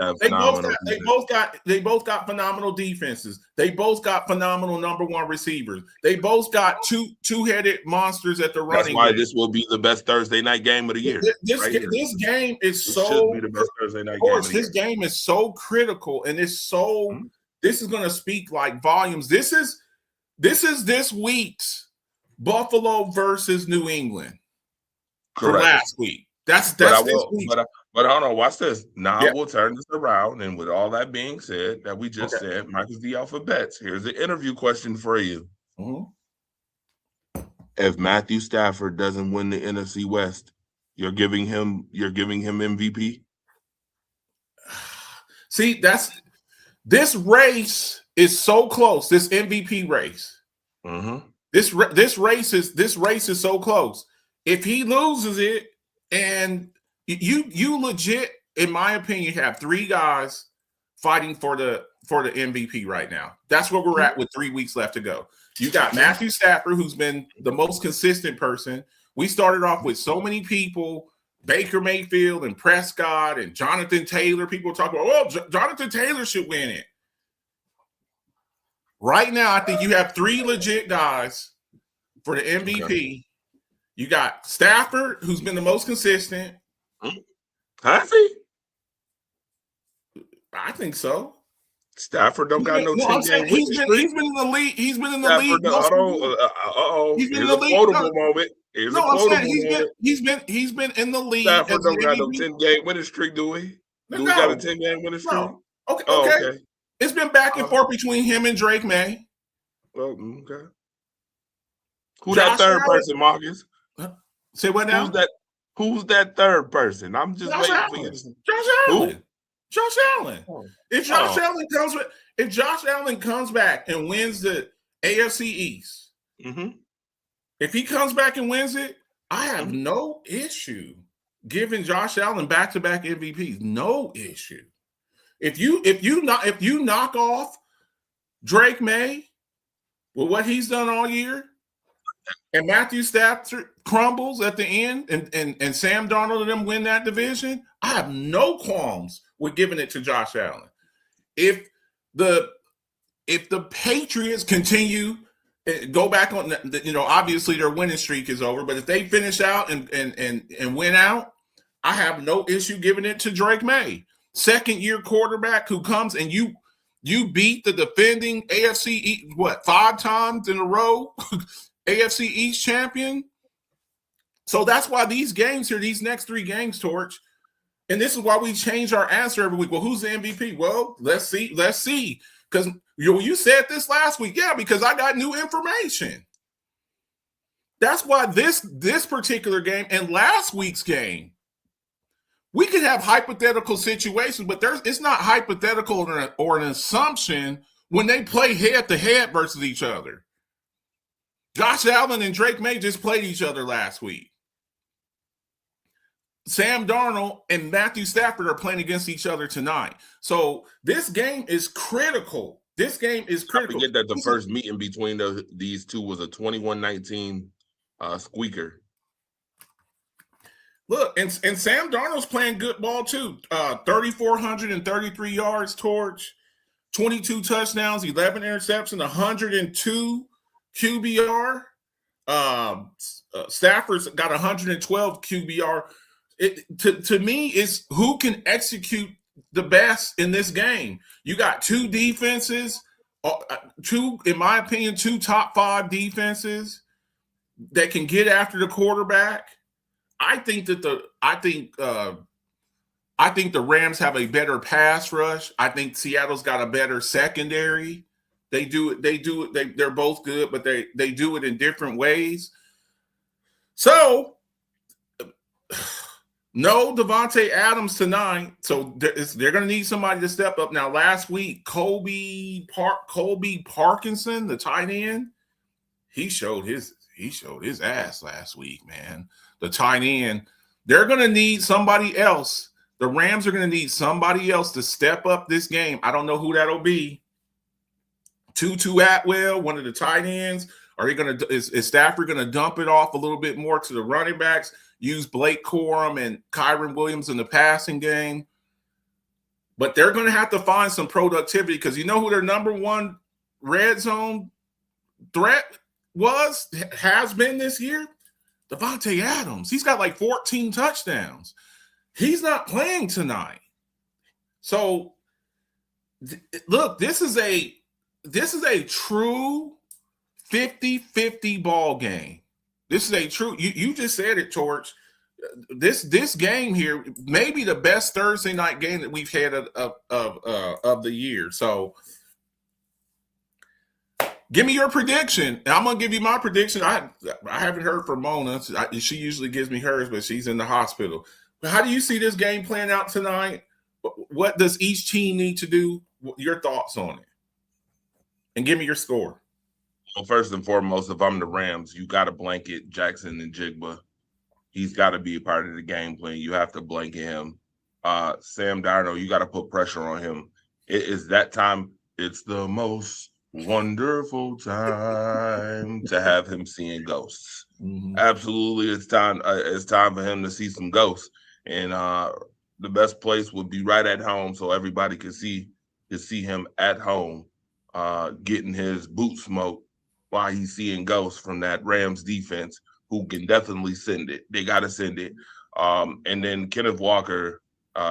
They both got phenomenal defenses. They both got phenomenal number one receivers. They both got two-headed monsters at the running. That's why this will be the best Thursday night game of the year. This game is should be the best Thursday night game. Of the this year. game is so critical, and it's so. Mm-hmm. This is going to speak like volumes. This is this week's Buffalo versus New England. Correct. For last week. That's this week. But hold on, watch this. Now we'll turn this around, and with all that being said, that we just said, Marcus the Alphabets. Here's the interview question for you. Mm-hmm. If Matthew Stafford doesn't win the NFC West, you're giving him MVP? See, this race is so close. This MVP race. Mm-hmm. This race is so close. If he loses it, and you legit, in my opinion, have three guys fighting for the MVP right now. That's where we're at with 3 weeks left to go. You got Matthew Stafford, who's been the most consistent person. We started off with so many people, Baker Mayfield and Prescott and Jonathan Taylor. People talk about, well, Jonathan Taylor should win it. Right now, I think you have three legit guys for the MVP. Okay. You got Stafford, who's been the most consistent. Has he? I think so. Stafford don't got no 10-game he's been in the league. He's been in the league. He's been in the league. Quotable moment. He's been in the league. Stafford don't got no 10-game winning streak, do we? Do we got a 10-game winning streak? No. Okay. It's been back and forth between him and Drake May. Well, okay. Who's that third person, Marcus? Say what now? Who's that third person? I'm just waiting for you. Josh Allen. Josh Allen. If Josh Allen comes back and wins the AFC East, if he comes back and wins it, I have no issue giving Josh Allen back-to-back MVPs. No issue. If you knock off Drake May with what he's done all year, and Matthew Stafford crumbles at the end, and Sam Darnold and them win that division, I have no qualms with giving it to Josh Allen. If the Patriots continue, go back on, obviously their winning streak is over, but if they finish out and win out, I have no issue giving it to Drake May, second-year quarterback who comes and you beat the defending AFC 5 times in a row. AFC East champion. So that's why these games here, these next 3 games, Torch, and this is why we change our answer every week. Well, who's the MVP? Well, let's see. Because you said this last week. Yeah, because I got new information. That's why this particular game and last week's game, we could have hypothetical situations, but it's not hypothetical or an assumption when they play head-to-head versus each other. Josh Allen and Drake May just played each other last week. Sam Darnold and Matthew Stafford are playing against each other tonight. So this game is critical. I forget that the first meeting between these two was a 21-19 squeaker. Look, and Sam Darnold's playing good ball too. 3,433 yards, Torch, 22 touchdowns, 11 interceptions, 102 QBR. Stafford's got 112 QBR. To me, it's who can execute the best in this game. You got 2 defenses two, in my opinion, two top 5 defenses that can get after the quarterback. I think the Rams have a better pass rush. I think Seattle's got a better secondary. They're both good, but they do it in different ways. So no Davante Adams tonight. So they're going to need somebody to step up. Now, last week, Colby Parkinson, the tight end, he showed his ass last week, man. The tight end. They're going to need somebody else. The Rams are going to need somebody else to step up this game. I don't know who that'll be. Tutu Atwell, one of the tight ends. Is Stafford going to dump it off a little bit more to the running backs? Use Blake Corum and Kyron Williams in the passing game. But they're going to have to find some productivity because you know who their number one red zone threat has been this year? Davante Adams. He's got like 14 touchdowns. He's not playing tonight. So, look, this is a true 50-50 ball game. This is a true, you just said it, Torch. This game here may be the best Thursday night game that we've had of the year. So give me your prediction. And I'm going to give you my prediction. I haven't heard from Mona. She usually gives me hers, but she's in the hospital. But how do you see this game playing out tonight? What does each team need to do? Your thoughts on it. And give me your score. Well, first and foremost, if I'm the Rams, you got to blanket Jackson and Jigba. He's got to be a part of the game plan. You have to blanket him. Sam Darnold, you got to put pressure on him. It is that time. It's the most wonderful time to have him seeing ghosts. Mm-hmm. Absolutely, it's time. It's time for him to see some ghosts, and the best place would be right at home, so everybody can see him at home, getting his boot smoke while he's seeing ghosts from that Rams defense, who can definitely send it. They got to send it. And then Kenneth Walker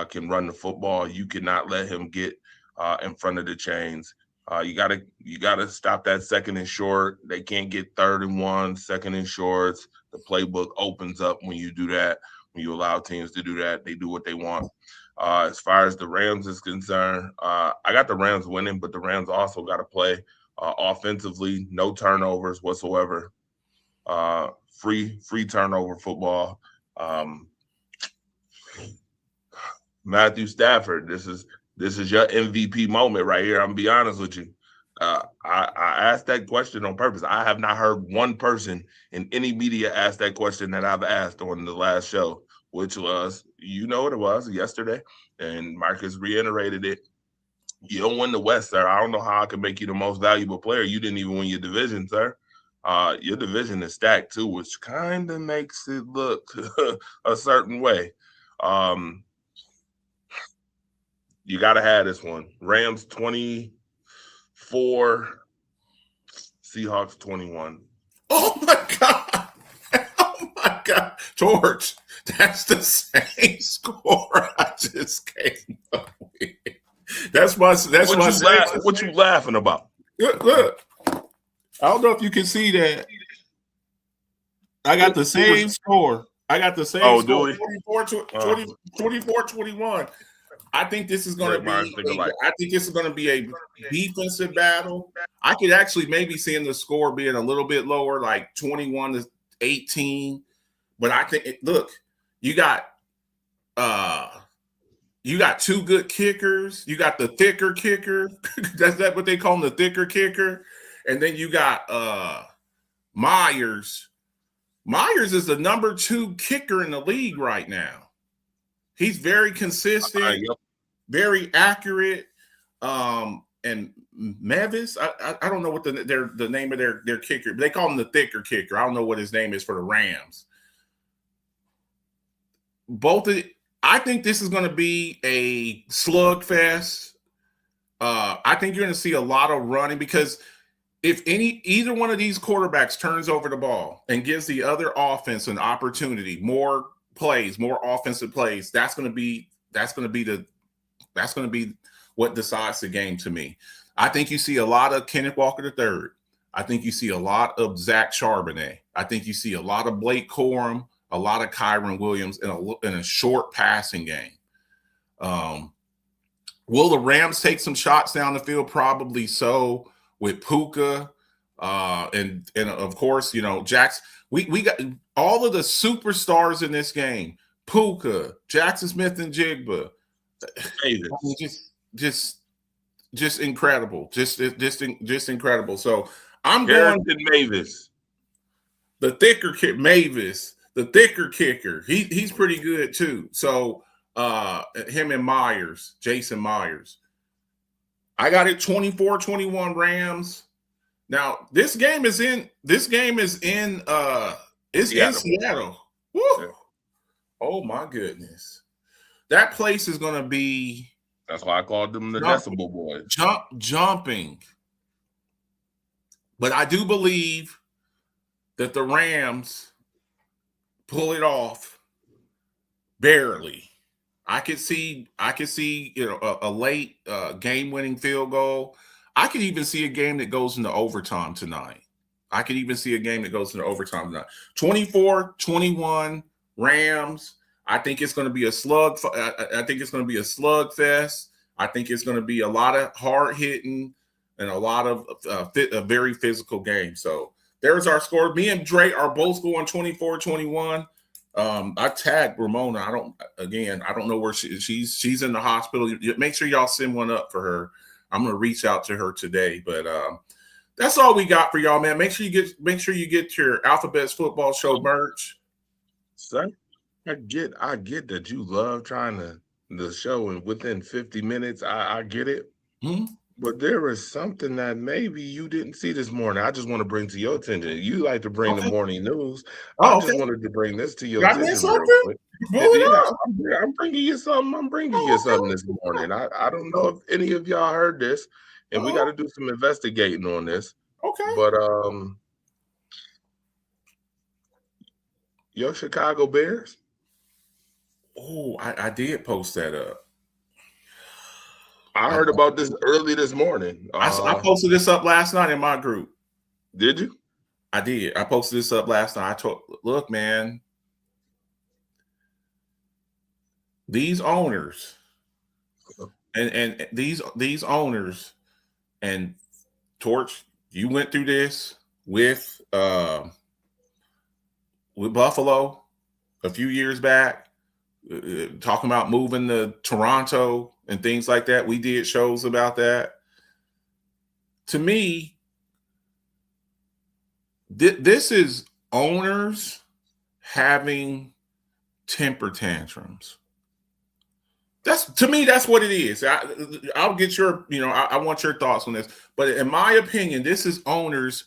can run the football. You cannot let him get in front of the chains. You gotta stop that second and short. They can't get 3rd and 1, second and shorts. The playbook opens up when you do that. When you allow teams to do that, they do what they want. As far as the Rams is concerned, I got the Rams winning, but the Rams also got to play offensively, no turnovers whatsoever. Free turnover football. Matthew Stafford, this is your MVP moment right here. I'm gonna be honest with you. I asked that question on purpose. I have not heard one person in any media ask that question that I've asked on the last show, which was, you know what it was, yesterday, and Marcus reiterated it. You don't win the West, sir. I don't know how I can make you the most valuable player. You didn't even win your division, sir. Your division is stacked too, which kind of makes it look a certain way. You got to have this one. Rams 24, Seahawks 21. Oh, my God. Oh, my God. George, that's the same score I just came up with. What you laughing about? Look. I don't know if you can see that. I got the same score. Score. Do 24-21. I think this is going to be. I think this is going to be a defensive battle. I could actually maybe see the score being a little bit lower, like 21-18. But I think, look, you got two good kickers. You got the thicker kicker. That's what they call him, the thicker kicker. And then you got Myers. Myers is the number 2 kicker in the league right now. He's very consistent, very accurate. And Mevis, I don't know what the name of their kicker. They call him the thicker kicker. I don't know what his name is for the Rams. I think this is going to be a slugfest. I think you're going to see a lot of running because if either one of these quarterbacks turns over the ball and gives the other offense an opportunity, more plays, more offensive plays, that's going to be what decides the game to me. I think you see a lot of Kenneth Walker III. I think you see a lot of Zach Charbonnet. I think you see a lot of Blake Corum, a lot of Kyron Williams in a short passing game. Will the Rams take some shots down the field? Probably so, with Puka. And of course, Jackson. We got all of the superstars in this game. Puka, Jackson Smith and Jigba. Just incredible. Just incredible. So I'm Harrison going Mavis. The thicker kick, Mavis, the thicker kicker. He's pretty good too. So him and Myers, Jason Myers. I got it 24-21 Rams. Now this game is in Seattle. Woo. Yeah. Oh my goodness. That place is gonna be, that's why I called them the Decibel Boys. Jumping. But I do believe that the Rams pull it off barely. I could see a late game-winning field goal. I could even see a game that goes into overtime tonight. 24-21 Rams. I think it's going to be a slug. I think it's going to be a slugfest. I think it's going to be a lot of hard hitting and a lot of a very physical game. So there's our score. Me and Dre are both going 24-21. I tagged Ramona. I don't know where she's in the hospital. Make sure y'all send one up for her. I'm going to reach out to her today, but that's all we got for y'all, man. Make sure you get your Alphabets Football Show merch. Sir, I get that you love trying the show and within 50 minutes. I get it. Mm-hmm. But there is something that maybe you didn't see this morning. I just want to bring to your attention. You like to bring the morning news. I just wanted to bring this to your attention. I'm bringing you something this morning. I don't know if any of y'all heard this, and we got to do some investigating on this. Okay. But your Chicago Bears. Oh, I did post that up. I heard about this early this morning. I posted this up last night in my group. Did you? I did. I posted this up last night. I told, look, man, these owners and these owners and Torch, you went through this with Buffalo a few years back, talking about moving to Toronto and things like that. We did shows about that. To me, this is owners having temper tantrums. That's what it is. I'll get your, I want your thoughts on this. But in my opinion, this is owners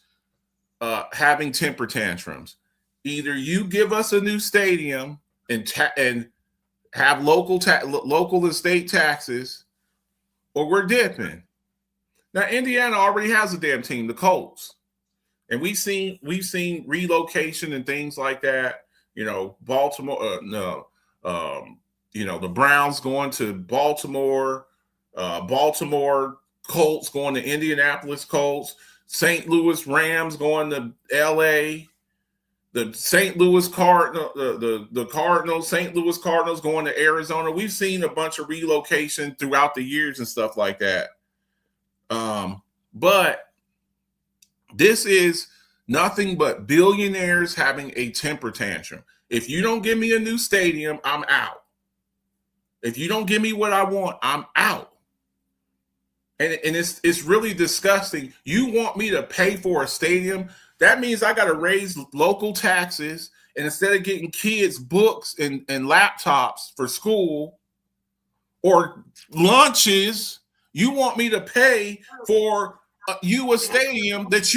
having temper tantrums. Either you give us a new stadium and have local and state taxes, or we're dipping. Now, Indiana already has a damn team, the Colts, and we've seen relocation and things like that. Baltimore, the Browns going to Baltimore, Baltimore Colts going to Indianapolis Colts, St. Louis Rams going to L.A., the St. Louis Cardinals, the Cardinals, St. Louis Cardinals going to Arizona. We've seen a bunch of relocation throughout the years and stuff like that. But this is nothing but billionaires having a temper tantrum. If you don't give me a new stadium, I'm out. If you don't give me what I want, I'm out. And it's really disgusting. You want me to pay for a stadium? That means I got to raise local taxes, and instead of getting kids books and laptops for school or lunches, you want me to pay for a stadium that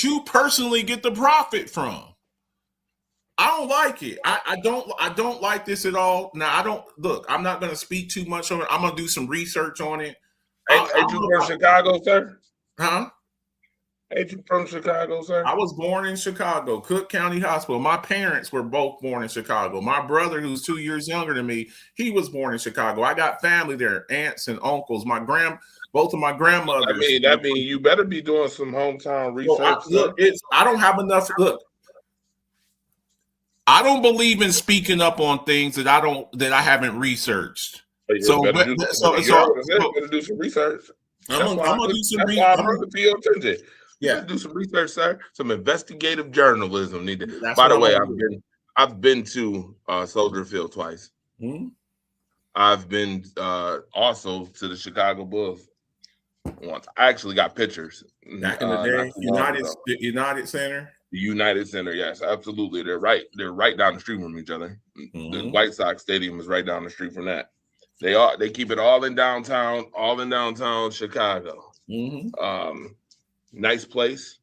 you personally get the profit from. I don't like it. I don't like this at all. Now I'm not going to speak too much on it. I'm going to do some research on it. Ain't you from Chicago, sir? Huh? Ain't you from Chicago, sir? I was born in Chicago, Cook County Hospital. My parents were both born in Chicago. My brother, who's 2 years younger than me, he was born in Chicago. I got family there, aunts and uncles. Both of my grandmothers. That means you better be doing some hometown research. I don't have enough. Look, I don't believe in speaking up on things that I haven't researched. So better do some research. I'm gonna do some research. Yeah, do some research, sir. Some investigative journalism needed. That's By the way, I've been to Soldier Field twice. Mm-hmm. I've been also to the Chicago Bulls once. I actually got pictures back in the day. United Center. The United Center, yes, absolutely. They're right down the street from each other. Mm-hmm. The White Sox Stadium is right down the street from that. They keep it all in downtown Chicago. Mm-hmm. Nice place.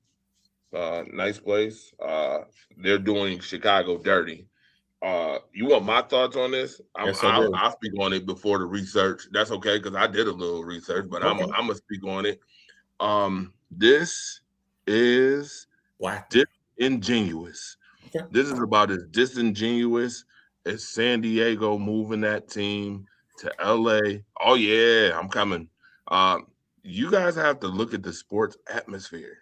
They're doing Chicago dirty. You want my thoughts on this? I'll speak on it before the research. That's okay, because I did a little research, but I'm gonna speak on it. This is disingenuous. Okay. This is about as disingenuous as San Diego moving that team to LA. Oh yeah, I'm coming. You guys have to look at the sports atmosphere.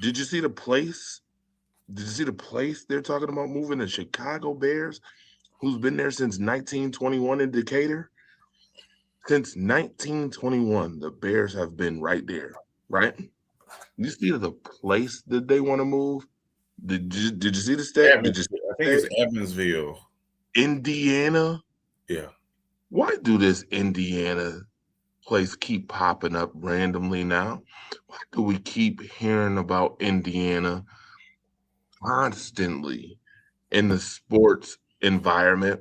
Did you see the place? Did you see the place they're talking about moving? The Chicago Bears, who's been there since 1921 in Decatur? Since 1921, the Bears have been right there, right? You see the place that they want to move? Did you see the state? I think it's Evansville. Indiana? Yeah. Why do this Indiana place keep popping up randomly now? Why do we keep hearing about Indiana constantly in the sports environment?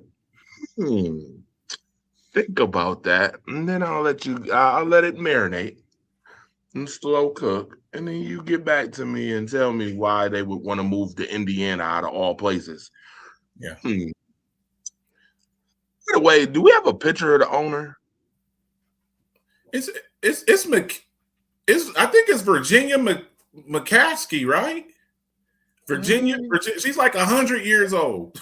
Think about that, and then I'll let it marinate and slow cook, and then you get back to me and tell me why they would want to move to Indiana out of all places. Yeah. By the way, do we have a picture of the owner? I think it's Virginia McCaskey, right? Virginia, she's like 100 years old.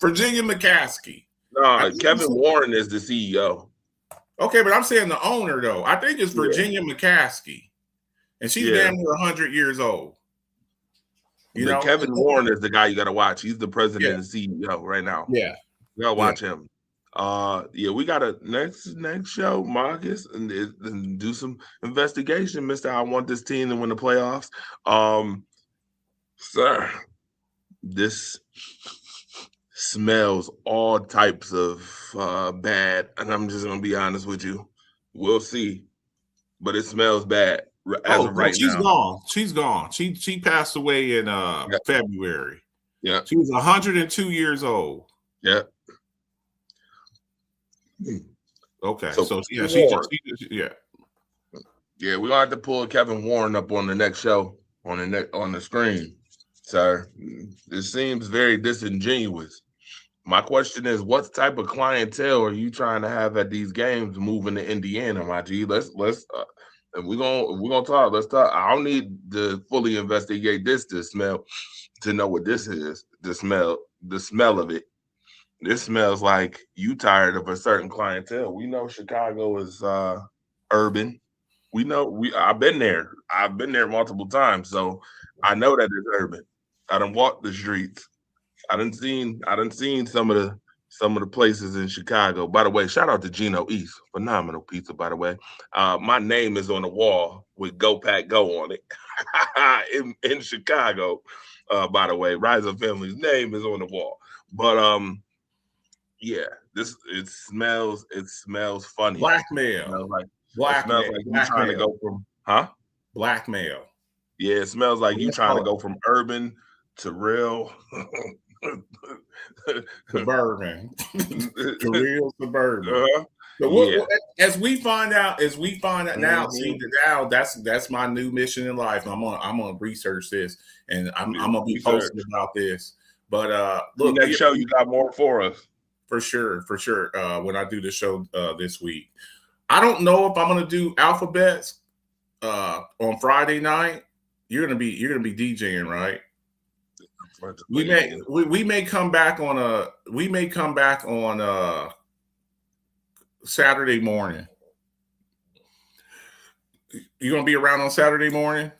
Virginia McCaskey. No, Kevin Warren is the CEO. Okay, but I'm saying the owner, though. I think it's Virginia McCaskey. And she's damn near 100 years old. You know, Kevin Warren is the guy you got to watch. He's the president and CEO right now. Yeah. You got to watch him. We got a next show, Marcus, and do some investigation, Mr. I want this team to win the playoffs. Sir, this smells all types of bad, and I'm just gonna be honest with you. We'll see, but it smells bad as of right now. She's gone. She passed away in February. Yeah, she was 102 years old. Yeah. Okay, so yeah, we're gonna have to pull Kevin Warren up on the next show on the screen, sir. It seems very disingenuous. My question is, what type of clientele are you trying to have at these games moving to Indiana, my G? Let's if we're gonna talk. Let's talk. I don't need to fully investigate this to know what this is. The smell of it. This smells like you tired of a certain clientele. We know Chicago is urban. We know I've been there. I've been there multiple times, so I know that it's urban. I done walked the streets. I done seen some of the places in Chicago. By the way, shout out to Gino East. Phenomenal pizza, by the way. My name is on the wall with Go Pack Go on it in Chicago. By the way, Rise Up Family's name is on the wall. But it smells funny. Blackmail. It smells like you trying to go from blackmail. Yeah, it smells like you trying to go from urban to real suburban. To real suburban. So as we find out now, see now that's my new mission in life. I'm gonna research this, and I'm gonna be posting about this. But look, next show you got more for us. For sure. When I do the show this week, I don't know if I'm gonna do alphabets on Friday night, you're gonna be DJing, right? We may come back on Saturday morning. You gonna be around on Saturday morning?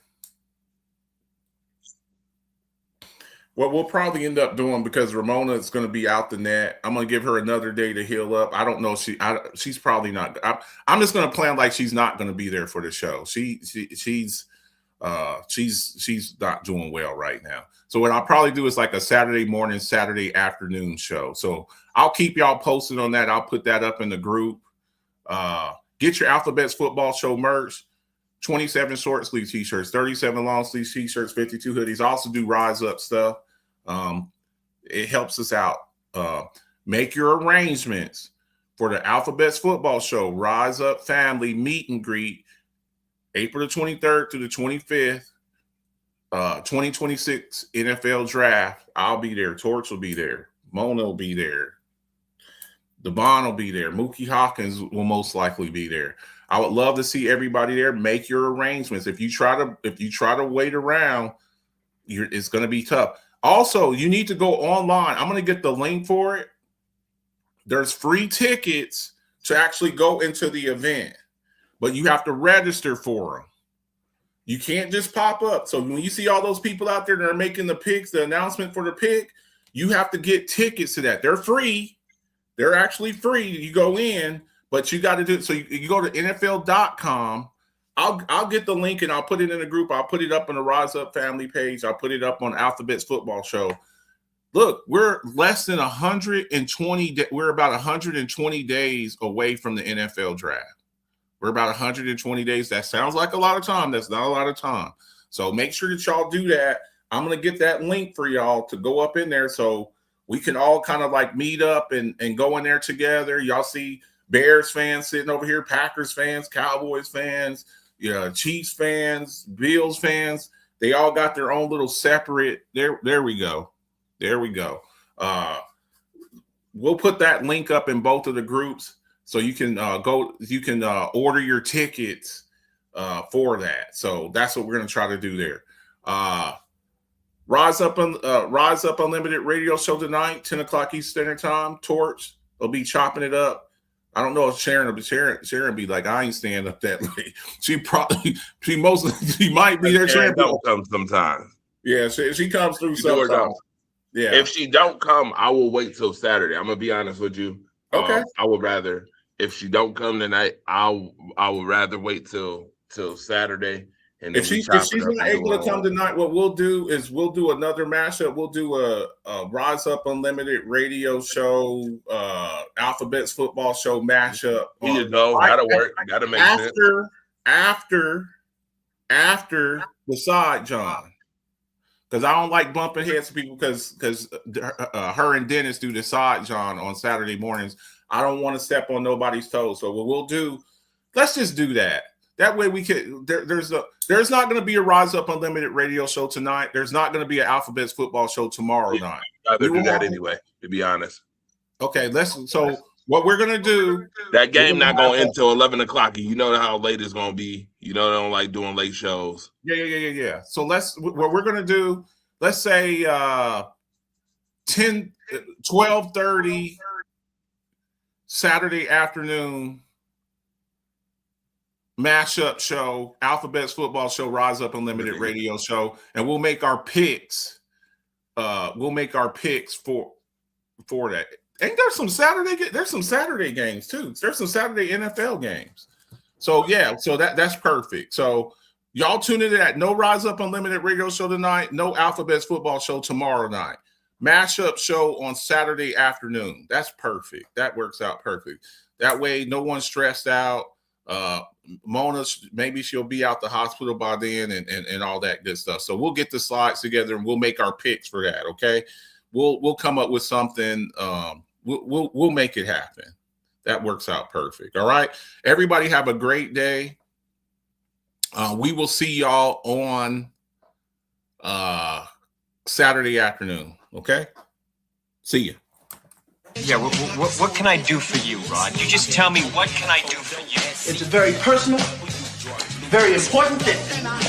What we'll probably end up doing, because Ramona is going to be out the net, I'm going to give her another day to heal up. I don't know. She's probably not. I'm just going to plan like she's not going to be there for the show. She's not doing well right now. So what I'll probably do is like a Saturday morning, Saturday afternoon show. So I'll keep y'all posted on that. I'll put that up in the group. Get your Alphabets Football Show merch. 27 short sleeve t-shirts, 37 long sleeve t-shirts, 52 hoodies. I also do Rise Up stuff. It helps us out. Make your arrangements for the Alphabets Football Show Rise Up Family Meet and Greet, April the 23rd to the 25th, 2026 NFL Draft. I'll be there. Torch will be there. Mona will be there. Devon will be there. Mookie Hawkins will most likely be there. I would love to see everybody there. Make your arrangements. If you try to wait around, it's going to be tough. Also, you need to go online. I'm going to get the link for it. There's free tickets to actually go into the event, but you have to register for them. You can't just pop up. So when you see all those people out there that are making the picks, the announcement for the pick, you have to get tickets to that. They're free. They're actually free. You go in. But you got to do it. So you go to NFL.com. I'll get the link and I'll put it in the group. I'll put it up on the Rise Up family page. I'll put it up on Alphabets Football Show. Look, we're less than 120. We're about 120 days away from the NFL draft. We're about 120 days. That sounds like a lot of time. That's not a lot of time. So make sure that y'all do that. I'm going to get that link for y'all to go up in there so we can all kind of like meet up and go in there together. Y'all see Bears fans sitting over here, Packers fans, Cowboys fans, Chiefs fans, Bills fans. They all got their own little separate. There we go. We'll put that link up in both of the groups so you can go. You can order your tickets for that. So that's what we're going to try to do there. Rise Up Unlimited radio show tonight, 10 o'clock Eastern Standard Time. Torch will be chopping it up. I don't know if Sharon will be Sharon be like, I ain't staying up that late. She might be there. Sharon don't come sometimes. Yeah, she comes through sometimes. Yeah. If she don't come, I will wait till Saturday. I'm gonna be honest with you. Okay. I would rather, if she don't come tonight, I would rather wait till Saturday. And if she's not able to come tonight, what we'll do is we'll do another mashup. We'll do a Rise Up Unlimited radio show, Alphabets Football Show mashup. You know, that'll work. That'll make sense. After the side, John, because I don't like bumping heads to people because her and Dennis do the side, John, on Saturday mornings. I don't want to step on nobody's toes. So what we'll do, let's just do that. That way we can. There's not going to be a Rise Up Unlimited radio show tonight. There's not going to be an Alphabets Football Show tomorrow night. I'd rather do that anyway, to be honest. Okay, so what we're going to do. That game not going to end until 11 o'clock. You know how late it's going to be. You know they don't like doing late shows. Yeah. So what we're going to do, let's say 12:30 Saturday afternoon. Mashup show, Alphabets Football Show, Rise Up Unlimited radio show, and we'll make our picks. We'll make our picks for that. And there's some Saturday games too. There's some Saturday NFL games. So yeah, so that's perfect. So y'all tune into that. No Rise Up Unlimited radio show tonight. No Alphabets Football Show tomorrow night. Mashup show on Saturday afternoon. That's perfect. That works out perfect. That way, no one's stressed out. Mona, maybe she'll be out the hospital by then and all that good stuff. So we'll get the slides together and we'll make our picks for that. Okay. We'll come up with something. We'll make it happen. That works out perfect. All right. Everybody have a great day. We will see y'all on Saturday afternoon. Okay. See you. Yeah, what can I do for you, Rod? You just tell me, what can I do for you? It's very personal, very important that